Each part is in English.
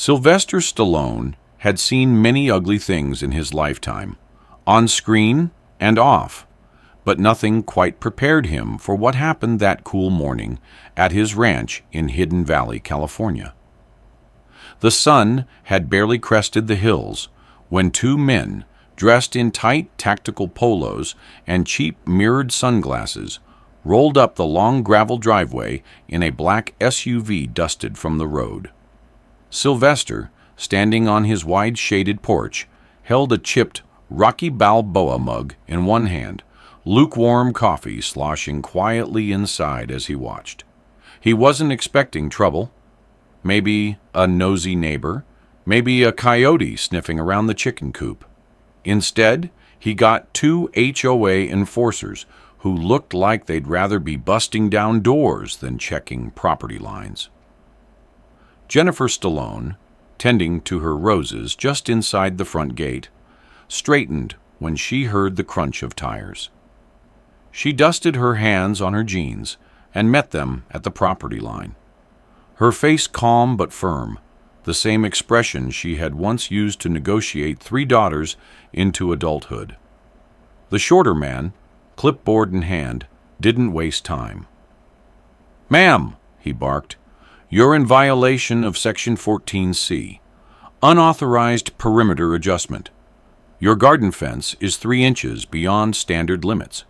Sylvester Stallone had seen many ugly things in his lifetime, on screen and off, but nothing quite prepared him for what happened that cool morning at his ranch in Hidden Valley, California. The sun had barely crested the hills when two men, dressed in tight tactical polos and cheap mirrored sunglasses, rolled up the long gravel driveway in a black SUV dusted from the road. Sylvester, standing on his wide-shaded porch, held a chipped Rocky Balboa mug in one hand, lukewarm coffee sloshing quietly inside as he watched. He wasn't expecting trouble. Maybe a nosy neighbor, maybe a coyote sniffing around the chicken coop. Instead, he got two HOA enforcers who looked like they'd rather be busting down doors than checking property lines. Jennifer Stallone, tending to her roses just inside the front gate, straightened when she heard the crunch of tires. She dusted her hands on her jeans and met them at the property line. Her face calm but firm, the same expression she had once used to negotiate 3 daughters into adulthood. The shorter man, clipboard in hand, didn't waste time. "Ma'am," he barked, "you're in violation of Section 14C, unauthorized perimeter adjustment. Your garden fence is 3 inches beyond standard limits."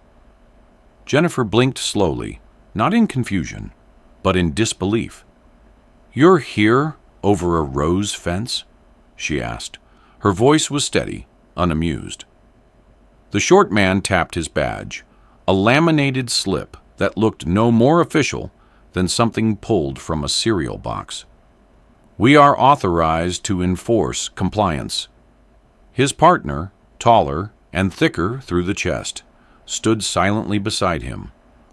Jennifer blinked slowly, not in confusion, but in disbelief. "You're here over a rose fence?" she asked. Her voice was steady, unamused. The short man tapped his badge, a laminated slip that looked no more official than something pulled from a cereal box. "We are authorized to enforce compliance." His partner, taller and thicker through the chest, stood silently beside him,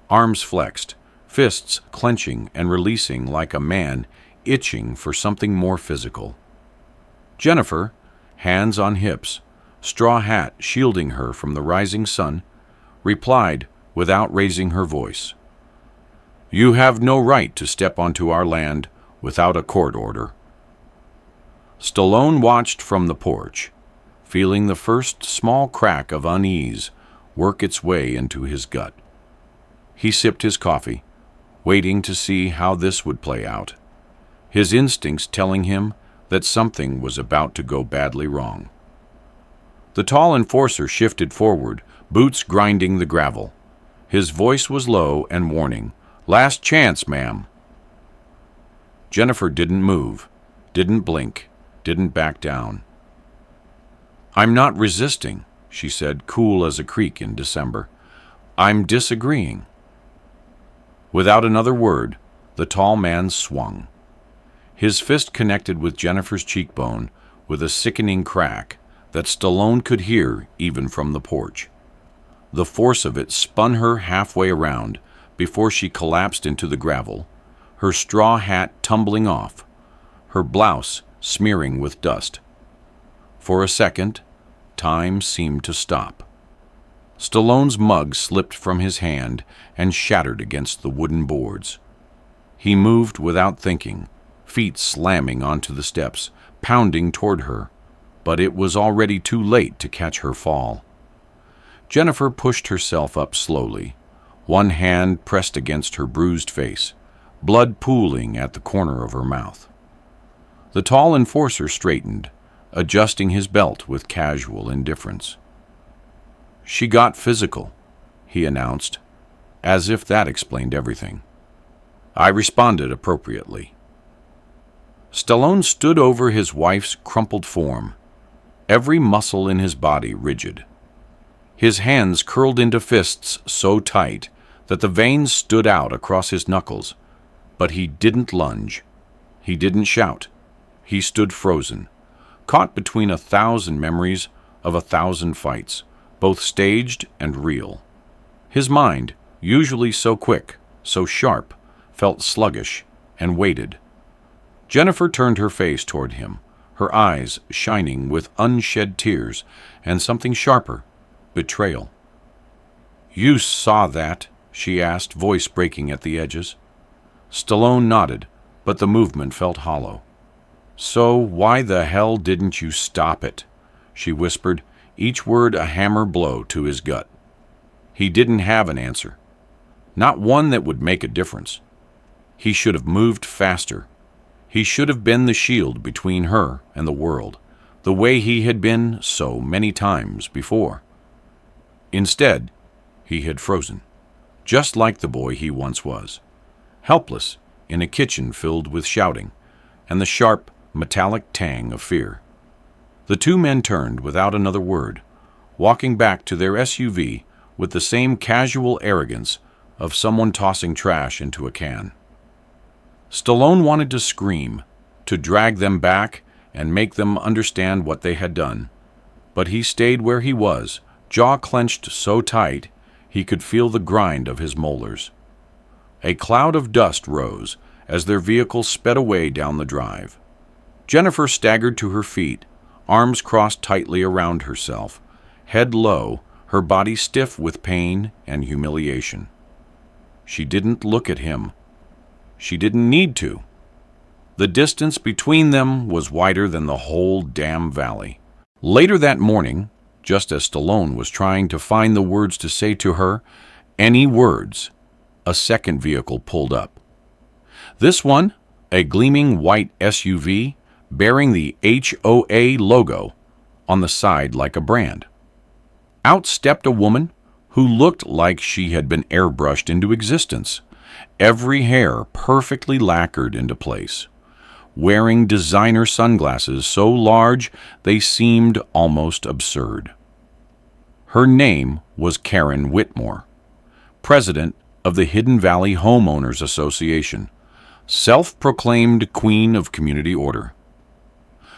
arms flexed, fists clenching and releasing like a man itching for something more physical. Jennifer, hands on hips, straw hat shielding her from the rising sun, replied without raising her voice, "You have no right to step onto our land without a court order." Stallone watched from the porch, feeling the first small crack of unease work its way into his gut. He sipped his coffee, waiting to see how this would play out, his instincts telling him that something was about to go badly wrong. The tall enforcer shifted forward, boots grinding the gravel. His voice was low and warning. "Last chance, ma'am." Jennifer didn't move, didn't blink, didn't back down. "I'm not resisting," she said, cool as a creek in December. "I'm disagreeing." Without another word, the tall man swung. His fist connected with Jennifer's cheekbone with a sickening crack that Stallone could hear even from the porch. The force of it spun her halfway around before she collapsed into the gravel, her straw hat tumbling off, her blouse smearing with dust. For a second, time seemed to stop. Stallone's mug slipped from his hand and shattered against the wooden boards. He moved without thinking, feet slamming onto the steps, pounding toward her, but it was already too late to catch her fall. Jennifer pushed herself up slowly, one hand pressed against her bruised face, blood pooling at the corner of her mouth. The tall enforcer straightened, adjusting his belt with casual indifference. "She got physical," he announced, as if that explained everything. I responded appropriately. Stallone stood over his wife's crumpled form, every muscle in his body rigid. His hands curled into fists so tight that the veins stood out across his knuckles, but he didn't lunge. He didn't shout. He stood frozen, caught between 1,000 memories of 1,000 fights, both staged and real. His mind, usually so quick, so sharp, felt sluggish and weighted. Jennifer turned her face toward him, her eyes shining with unshed tears and something sharper, betrayal. "You saw that?" she asked, voice breaking at the edges. Stallone nodded, but the movement felt hollow. "So why the hell didn't you stop it?" she whispered, each word a hammer blow to his gut. He didn't have an answer, not one that would make a difference. He should have moved faster. He should have been the shield between her and the world, the way he had been so many times before. Instead, he had frozen, just like the boy he once was, helpless in a kitchen filled with shouting and the sharp, metallic tang of fear. The two men turned without another word, walking back to their SUV with the same casual arrogance of someone tossing trash into a can. Stallone wanted to scream, to drag them back and make them understand what they had done, but he stayed where he was, jaw clenched so tight he could feel the grind of his molars. A cloud of dust rose as their vehicle sped away down the drive. Jennifer staggered to her feet, arms crossed tightly around herself, head low, her body stiff with pain and humiliation. She didn't look at him. She didn't need to. The distance between them was wider than the whole damn valley. Later that morning, just as Stallone was trying to find the words to say to her, any words, a second vehicle pulled up. This one, a gleaming white SUV, bearing the HOA logo on the side like a brand. Out stepped a woman who looked like she had been airbrushed into existence, every hair perfectly lacquered into place, wearing designer sunglasses so large they seemed almost absurd. Her name was Karen Whitmore, president of the Hidden Valley Homeowners Association, self-proclaimed queen of community order.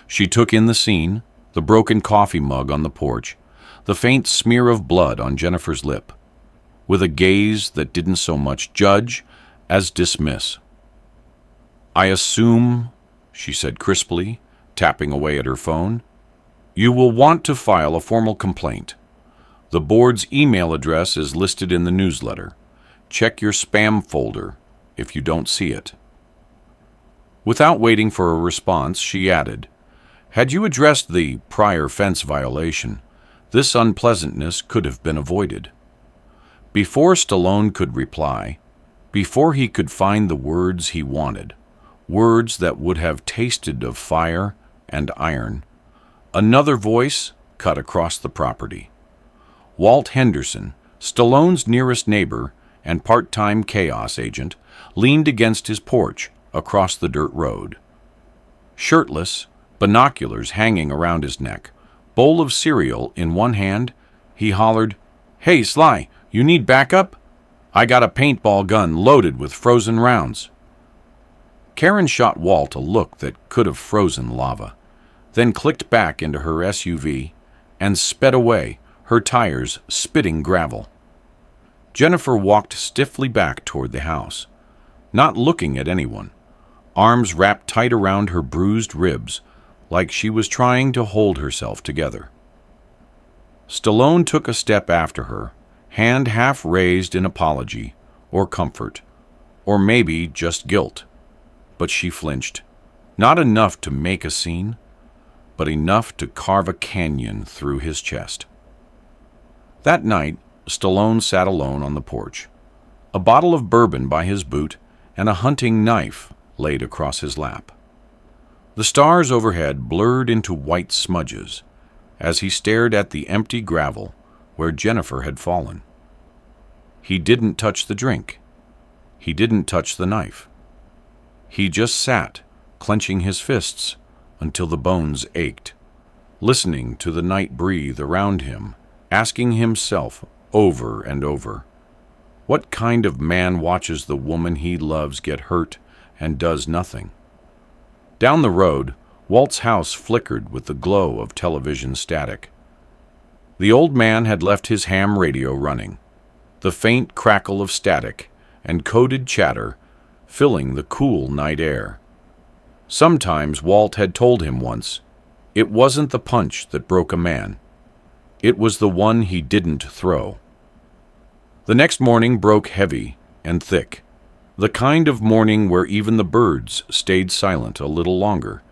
She took in the scene, the broken coffee mug on the porch, the faint smear of blood on Jennifer's lip, with a gaze that didn't so much judge as dismiss. "I assume," she said crisply, tapping away at her phone, "you will want to file a formal complaint. The board's email address is listed in the newsletter. Check your spam folder if you don't see it." Without waiting for a response, she added, "Had you addressed the prior fence violation, this unpleasantness could have been avoided." Before Stallone could reply, before he could find the words he wanted, words that would have tasted of fire and iron, another voice cut across the property. Walt Henderson, Stallone's nearest neighbor and part-time chaos agent, leaned against his porch across the dirt road. Shirtless, binoculars hanging around his neck, bowl of cereal in one hand, he hollered, "Hey, Sly, you need backup? I got a paintball gun loaded with frozen rounds." Karen shot Walt a look that could have frozen lava, then clicked back into her SUV and sped away, her tires spitting gravel. Jennifer walked stiffly back toward the house, not looking at anyone, arms wrapped tight around her bruised ribs, like she was trying to hold herself together. Stallone took a step after her, hand half raised in apology or comfort, or maybe just guilt. But she flinched, not enough to make a scene, but enough to carve a canyon through his chest. That night, Stallone sat alone on the porch, a bottle of bourbon by his boot and a hunting knife laid across his lap. The stars overhead blurred into white smudges as he stared at the empty gravel where Jennifer had fallen. He didn't touch the drink. He didn't touch the knife. He just sat, clenching his fists until the bones ached, listening to the night breathe around him, asking himself over and over, what kind of man watches the woman he loves get hurt and does nothing? Down the road, Walt's house flickered with the glow of television static. The old man had left his ham radio running, the faint crackle of static and coded chatter filling the cool night air. Sometimes Walt had told him once, it wasn't the punch that broke a man. It was the one he didn't throw. The next morning broke heavy and thick, the kind of morning where even the birds stayed silent a little longer,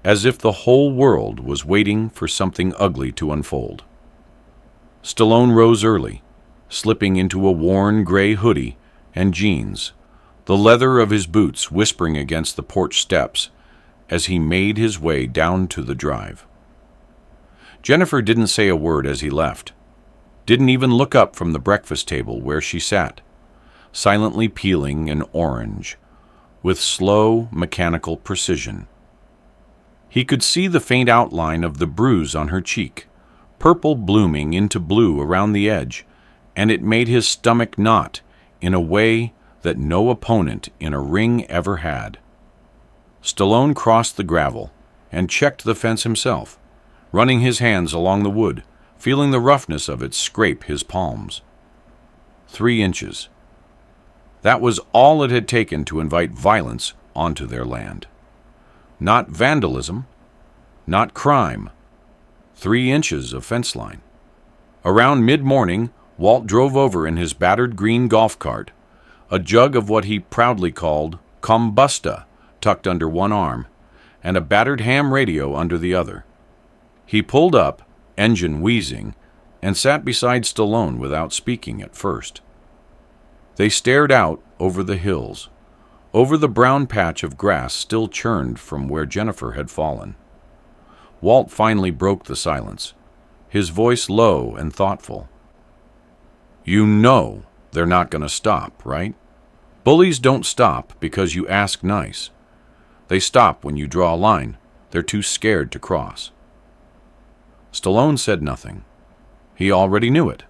as if the whole world was waiting for something ugly to unfold. Stallone rose early, slipping into a worn gray hoodie and jeans, the leather of his boots whispering against the porch steps as he made his way down to the drive. Jennifer didn't say a word as he left, didn't even look up from the breakfast table where she sat, silently peeling an orange with slow, mechanical precision. He could see the faint outline of the bruise on her cheek, purple blooming into blue around the edge, and it made his stomach knot in a way that no opponent in a ring ever had. Stallone crossed the gravel and checked the fence himself, running his hands along the wood, feeling the roughness of it scrape his palms. 3 inches. That was all it had taken to invite violence onto their land. Not vandalism, not crime. 3 inches of fence line. Around mid-morning, Walt drove over in his battered green golf cart, a jug of what he proudly called kombusta tucked under one arm, and a battered ham radio under the other. He pulled up, engine wheezing, and sat beside Stallone without speaking at first. They stared out over the hills, over the brown patch of grass still churned from where Jennifer had fallen. Walt finally broke the silence, his voice low and thoughtful. "You know they're not going to stop, right? Bullies don't stop because you ask nice. They stop when you draw a line. They're too scared to cross." Stallone said nothing. He already knew it.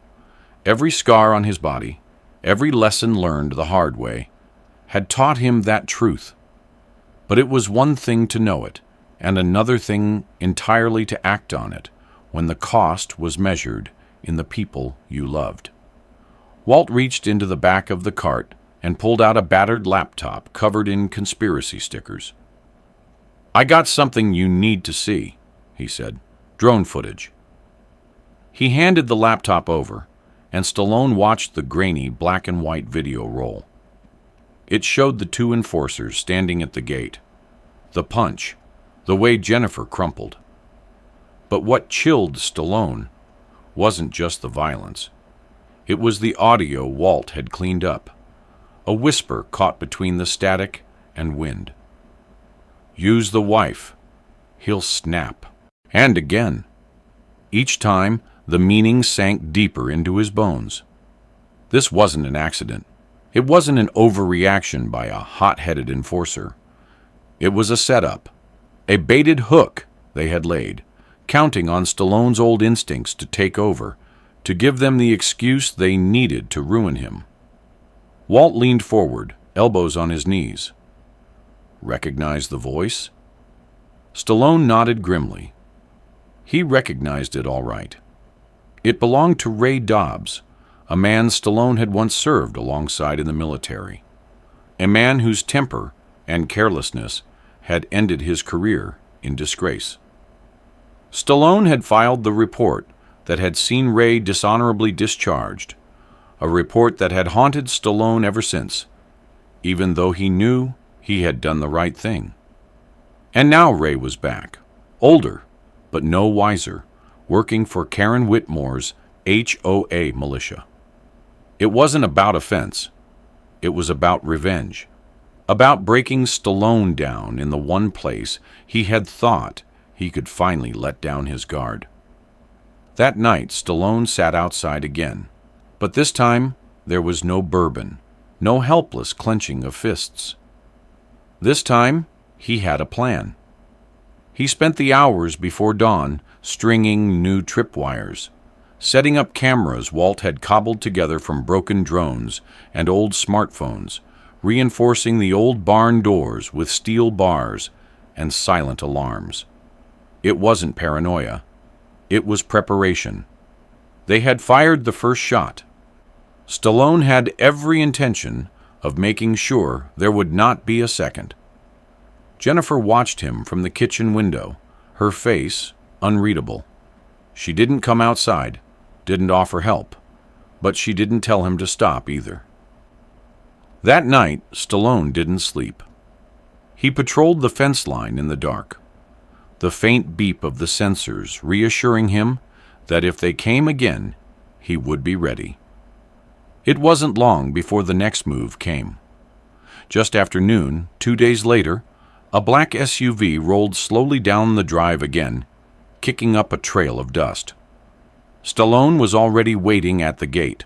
Every scar on his body, every lesson learned the hard way, had taught him that truth. But it was one thing to know it, and another thing entirely to act on it when the cost was measured in the people you loved. Walt reached into the back of the cart and pulled out a battered laptop covered in conspiracy stickers. "I got something you need to see," he said. "Drone footage." He handed the laptop over, and Stallone watched the grainy black and white video roll. It showed the 2 enforcers standing at the gate, the punch, the way Jennifer crumpled. But what chilled Stallone wasn't just the violence. It was the audio Walt had cleaned up, a whisper caught between the static and wind. "Use the wife. He'll snap." And again. Each time, the meaning sank deeper into his bones. This wasn't an accident. It wasn't an overreaction by a hot-headed enforcer. It was a setup, a baited hook they had laid, counting on Stallone's old instincts to take over, to give them the excuse they needed to ruin him. Walt leaned forward, elbows on his knees. Recognize the voice? Stallone nodded grimly. He recognized it all right. It belonged to Ray Dobbs, a man Stallone had once served alongside in the military, a man whose temper and carelessness had ended his career in disgrace. Stallone had filed the report that had seen Ray dishonorably discharged, a report that had haunted Stallone ever since, even though he knew he had done the right thing. And now Ray was back, older, but no wiser, working for Karen Whitmore's HOA militia. It wasn't about offense. It was about revenge, about breaking Stallone down in the one place he had thought he could finally let down his guard. That night, Stallone sat outside again, but this time there was no bourbon, no helpless clenching of fists. This time, he had a plan. He spent the hours before dawn stringing new tripwires, setting up cameras Walt had cobbled together from broken drones and old smartphones, reinforcing the old barn doors with steel bars and silent alarms. It wasn't paranoia. It was preparation. They had fired the first shot. Stallone had every intention of making sure there would not be a second. Jennifer watched him from the kitchen window, her face unreadable. She didn't come outside, didn't offer help, but she didn't tell him to stop either. That night, Stallone didn't sleep. He patrolled the fence line in the dark, the faint beep of the sensors reassuring him that if they came again, he would be ready. It wasn't long before the next move came. Just after noon, 2 days later, a black SUV rolled slowly down the drive again, kicking up a trail of dust. Stallone was already waiting at the gate,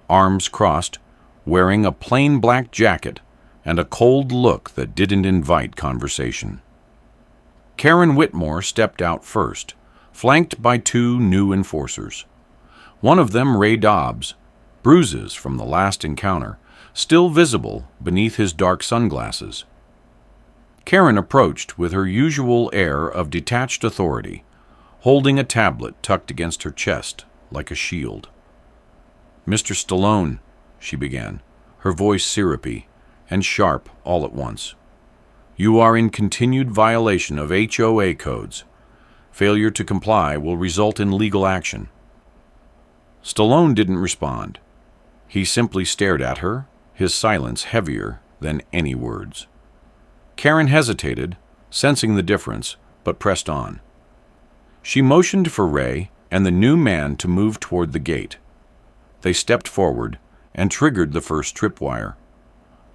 arms crossed, wearing a plain black jacket and a cold look that didn't invite conversation. Karen Whitmore stepped out first, flanked by 2 new enforcers. One of them, Ray Dobbs, bruises from the last encounter, still visible beneath his dark sunglasses. Karen approached with her usual air of detached authority, holding a tablet tucked against her chest like a shield. "Mr. Stallone," she began, her voice syrupy and sharp all at once. "You are in continued violation of HOA codes. Failure to comply will result in legal action." Stallone didn't respond. He simply stared at her, his silence heavier than any words. Karen hesitated, sensing the difference, but pressed on. She motioned for Ray and the new man to move toward the gate. They stepped forward and triggered the first tripwire.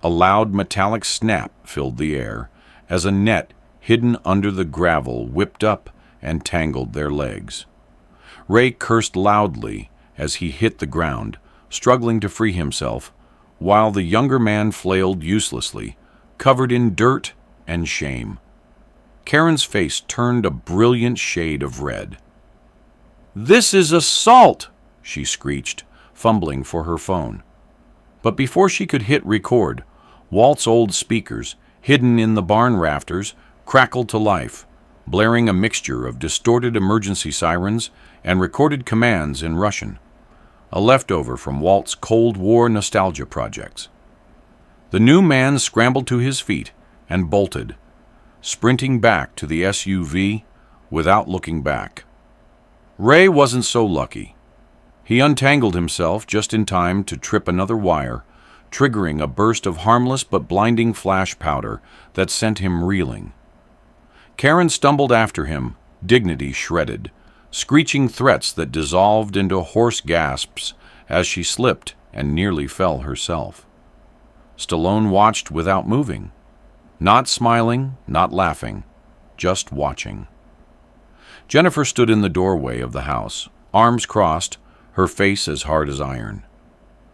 A loud metallic snap filled the air as a net hidden under the gravel whipped up and tangled their legs. Ray cursed loudly as he hit the ground, struggling to free himself, while the younger man flailed uselessly, covered in dirt and shame. Karen's face turned a brilliant shade of red. "This is assault!" she screeched, fumbling for her phone. But before she could hit record, Walt's old speakers, hidden in the barn rafters, crackled to life, blaring a mixture of distorted emergency sirens and recorded commands in Russian, a leftover from Walt's Cold War nostalgia projects. The new man scrambled to his feet and bolted, sprinting back to the SUV without looking back. Ray wasn't so lucky. He untangled himself just in time to trip another wire, triggering a burst of harmless but blinding flash powder that sent him reeling. Karen stumbled after him, dignity shredded, screeching threats that dissolved into hoarse gasps as she slipped and nearly fell herself. Stallone watched without moving, not smiling, not laughing, just watching. Jennifer stood in the doorway of the house, arms crossed, her face as hard as iron.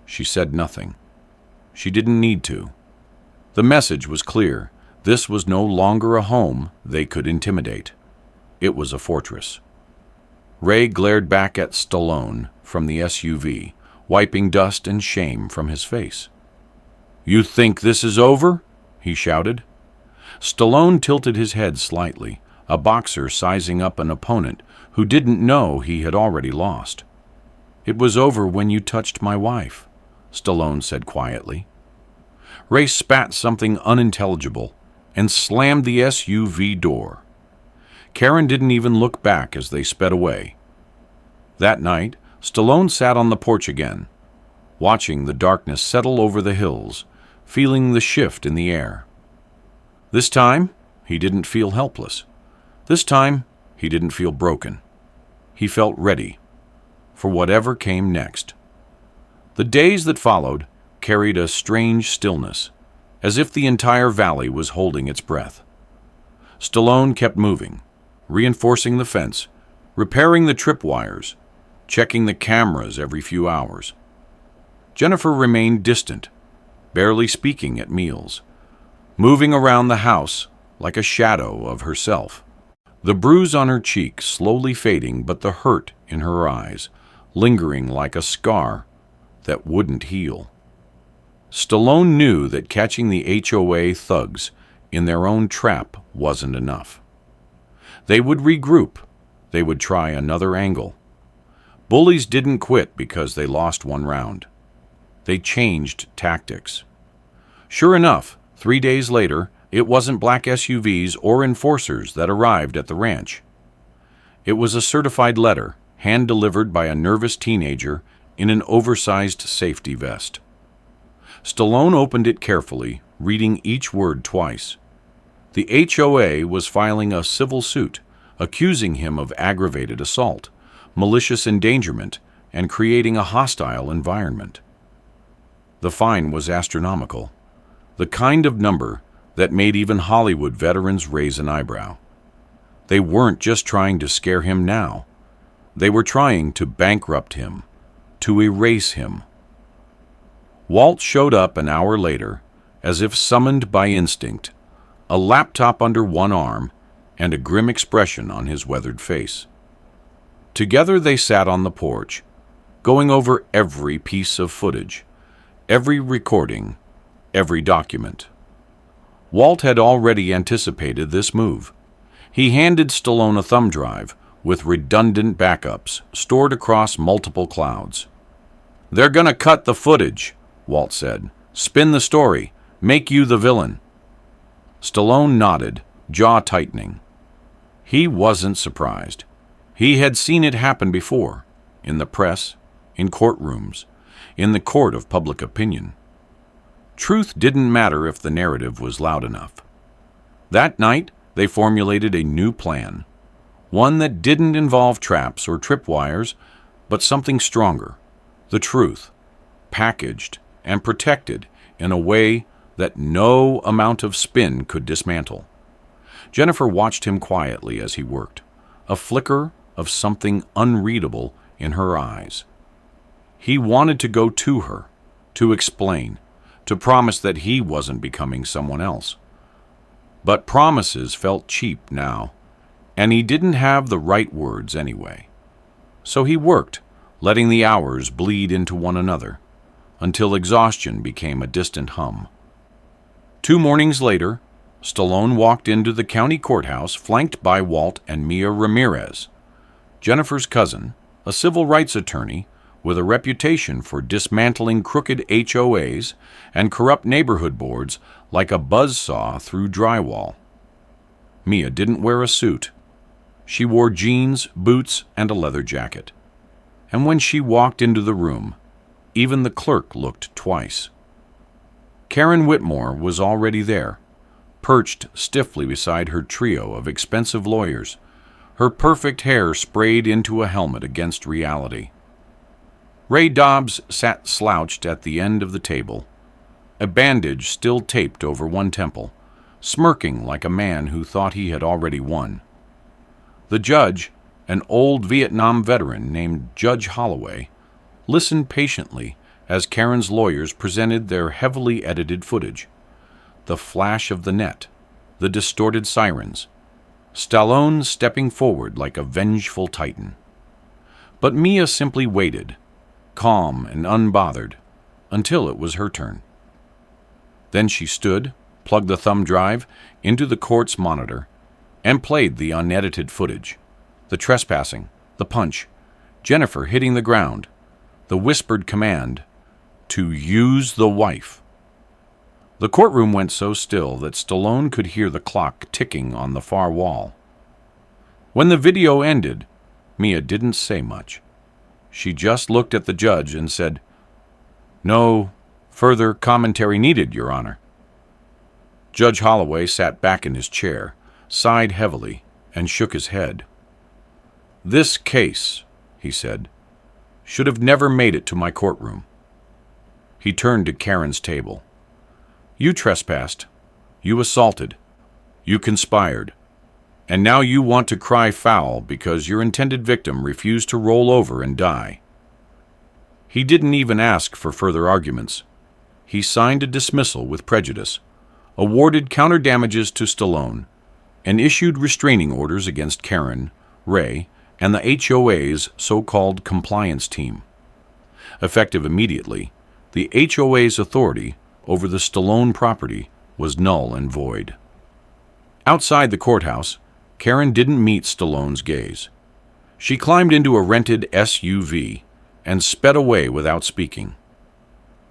She said nothing. She didn't need to. The message was clear. This was no longer a home they could intimidate. It was a fortress. Ray glared back at Stallone from the SUV, wiping dust and shame from his face. "You think this is over?" he shouted. Stallone tilted his head slightly, a boxer sizing up an opponent who didn't know he had already lost. "It was over when you touched my wife," Stallone said quietly. Ray spat something unintelligible and slammed the SUV door. Karen didn't even look back as they sped away. That night, Stallone sat on the porch again, watching the darkness settle over the hills, feeling the shift in the air. This time, he didn't feel helpless. This time, he didn't feel broken. He felt ready for whatever came next. The days that followed carried a strange stillness, as if the entire valley was holding its breath. Stallone kept moving, reinforcing the fence, repairing the tripwires, checking the cameras every few hours. Jennifer remained distant, barely speaking at meals, moving around the house like a shadow of herself. The bruise on her cheek slowly fading, but the hurt in her eyes lingering like a scar that wouldn't heal. Stallone knew that catching the HOA thugs in their own trap wasn't enough. They would regroup. They would try another angle. Bullies didn't quit because they lost one round. They changed tactics. Sure enough, 3 days later, it wasn't black SUVs or enforcers that arrived at the ranch. It was a certified letter, hand-delivered by a nervous teenager in an oversized safety vest. Stallone opened it carefully, reading each word twice. The HOA was filing a civil suit accusing him of aggravated assault, malicious endangerment, and creating a hostile environment. The fine was astronomical, the kind of number that made even Hollywood veterans raise an eyebrow. They weren't just trying to scare him now. They were trying to bankrupt him, to erase him. Walt showed up an hour later, as if summoned by instinct, a laptop under one arm and a grim expression on his weathered face. Together they sat on the porch, going over every piece of footage, every recording, every document. Walt had already anticipated this move. He handed Stallone a thumb drive with redundant backups stored across multiple clouds. "They're gonna cut the footage," Walt said. "Spin the story. Make you the villain." Stallone nodded, jaw tightening. He wasn't surprised. He had seen it happen before, in the press, in courtrooms, in the court of public opinion. Truth didn't matter if the narrative was loud enough. That night, they formulated a new plan, one that didn't involve traps or tripwires, but something stronger, the truth, packaged and protected in a way that no amount of spin could dismantle. Jennifer watched him quietly as he worked, a flicker of something unreadable in her eyes. He wanted to go to her, to explain, to promise that he wasn't becoming someone else. But promises felt cheap now, and he didn't have the right words anyway. So he worked, letting the hours bleed into one another, until exhaustion became a distant hum. 2 mornings later, Stallone walked into the county courthouse flanked by Walt and Mia Ramirez, Jennifer's cousin, a civil rights attorney with a reputation for dismantling crooked HOAs and corrupt neighborhood boards like a buzzsaw through drywall. Mia didn't wear a suit. She wore jeans, boots, and a leather jacket. And when she walked into the room, even the clerk looked twice. Karen Whitmore was already there, perched stiffly beside her trio of expensive lawyers, her perfect hair sprayed into a helmet against reality. Ray Dobbs sat slouched at the end of the table, a bandage still taped over one temple, smirking like a man who thought he had already won. The judge, an old Vietnam veteran named Judge Holloway, listened patiently as Karen's lawyers presented their heavily edited footage. The flash of the net, the distorted sirens, Stallone stepping forward like a vengeful titan. But Mia simply waited, calm and unbothered, until it was her turn. Then she stood, plugged the thumb drive into the court's monitor, and played the unedited footage. The trespassing, the punch, Jennifer hitting the ground, the whispered command to use the wife. The courtroom went so still that Stallone could hear the clock ticking on the far wall. When the video ended, Mia didn't say much. She just looked at the judge and said, "No further commentary needed, Your Honor." Judge Holloway sat back in his chair, sighed heavily, and shook his head. "This case," he said, "should have never made it to my courtroom." He turned to Karen's table. "You trespassed, you assaulted, you conspired, and now you want to cry foul because your intended victim refused to roll over and die." He didn't even ask for further arguments. He signed a dismissal with prejudice, awarded counter damages to Stallone, and issued restraining orders against Karen, Ray, and the HOA's so-called compliance team. Effective immediately, the HOA's authority over the Stallone property was null and void. Outside the courthouse, Karen didn't meet Stallone's gaze. She climbed into a rented SUV and sped away without speaking.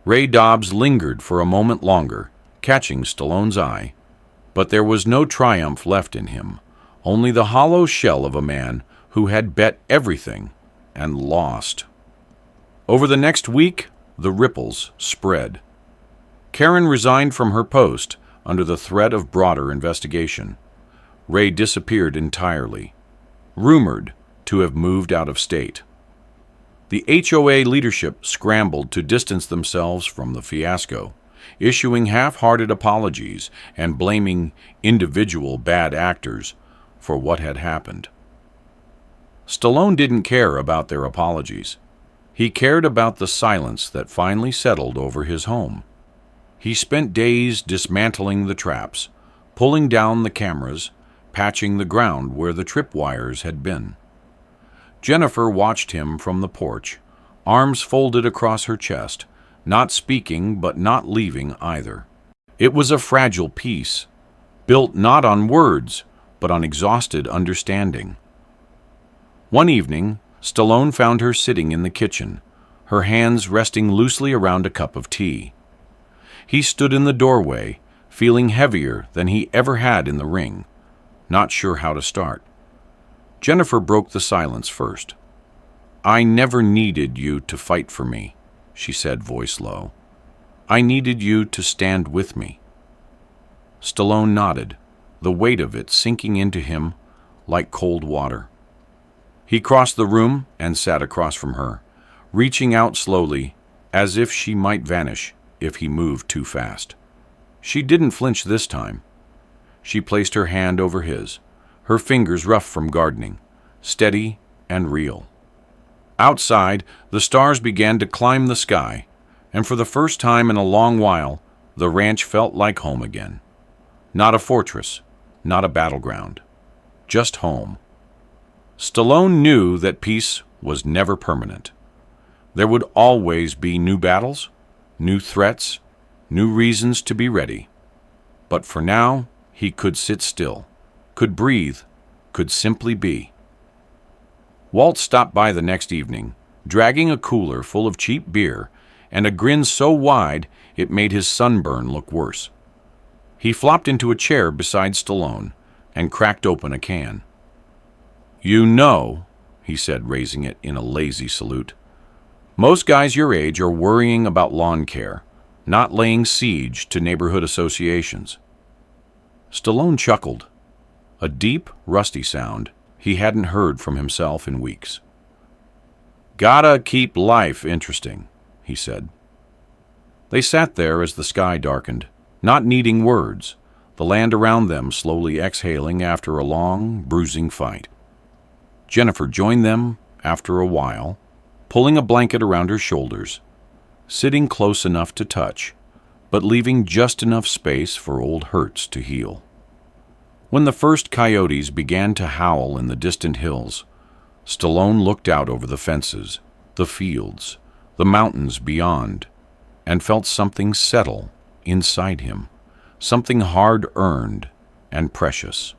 Ray Dobbs lingered for a moment longer, catching Stallone's eye, but there was no triumph left in him, only the hollow shell of a man who had bet everything and lost. Over the next week, the ripples spread. Karen resigned from her post under the threat of broader investigation. Ray disappeared entirely. rumored to have moved out of state. The HOA leadership scrambled to distance themselves from the fiasco, issuing half-hearted apologies and blaming individual bad actors for what had happened. Stallone didn't care about their apologies. He cared about the silence that finally settled over his home. He spent days dismantling the traps, pulling down the cameras, patching the ground where the tripwires had been. Jennifer watched him from the porch, arms folded across her chest, not speaking but not leaving either. It was a fragile peace, built not on words but on exhausted understanding. One evening, Stallone found her sitting in the kitchen, her hands resting loosely around a cup of tea. He stood in the doorway, feeling heavier than he ever had in the ring, not sure how to start. Jennifer broke the silence first. "I never needed you to fight for me," she said, voice low. "I needed you to stand with me." Stallone nodded, the weight of it sinking into him like cold water. He crossed the room and sat across from her, reaching out slowly, as if she might vanish if he moved too fast. She didn't flinch this time. She placed her hand over his, her fingers rough from gardening, steady and real. Outside, the stars began to climb the sky, and for the first time in a long while, the ranch felt like home again. Not a fortress, not a battleground, just home. Stallone knew that peace was never permanent. There would always be new battles, new threats, new reasons to be ready. But for now, he could sit still, could breathe, could simply be. Walt stopped by the next evening, dragging a cooler full of cheap beer and a grin so wide it made his sunburn look worse. He flopped into a chair beside Stallone and cracked open a can. "You know," he said, raising it in a lazy salute, "most guys your age are worrying about lawn care, not laying siege to neighborhood associations." Stallone chuckled, a deep, rusty sound he hadn't heard from himself in weeks. "Gotta keep life interesting," he said. They sat there as the sky darkened, not needing words, the land around them slowly exhaling after a long, bruising fight. Jennifer joined them after a while, pulling a blanket around her shoulders, sitting close enough to touch, but leaving just enough space for old hurts to heal. When the first coyotes began to howl in the distant hills, Stallone looked out over the fences, the fields, the mountains beyond, and felt something settle inside him, something hard-earned and precious.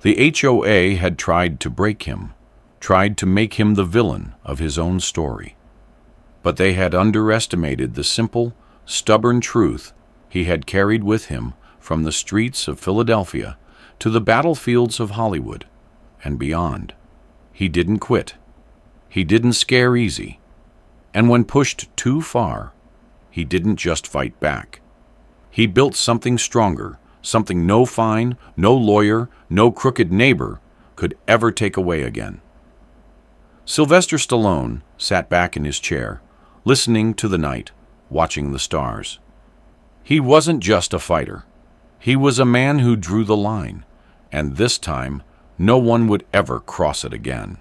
The HOA had tried to break him, tried to make him the villain of his own story. But they had underestimated the simple, stubborn truth he had carried with him from the streets of Philadelphia to the battlefields of Hollywood and beyond. He didn't quit. He didn't scare easy. And when pushed too far, he didn't just fight back. He built something stronger, something no fine, no lawyer, no crooked neighbor could ever take away again. Sylvester Stallone sat back in his chair, listening to the night, watching the stars. He wasn't just a fighter. He was a man who drew the line, and this time no one would ever cross it again.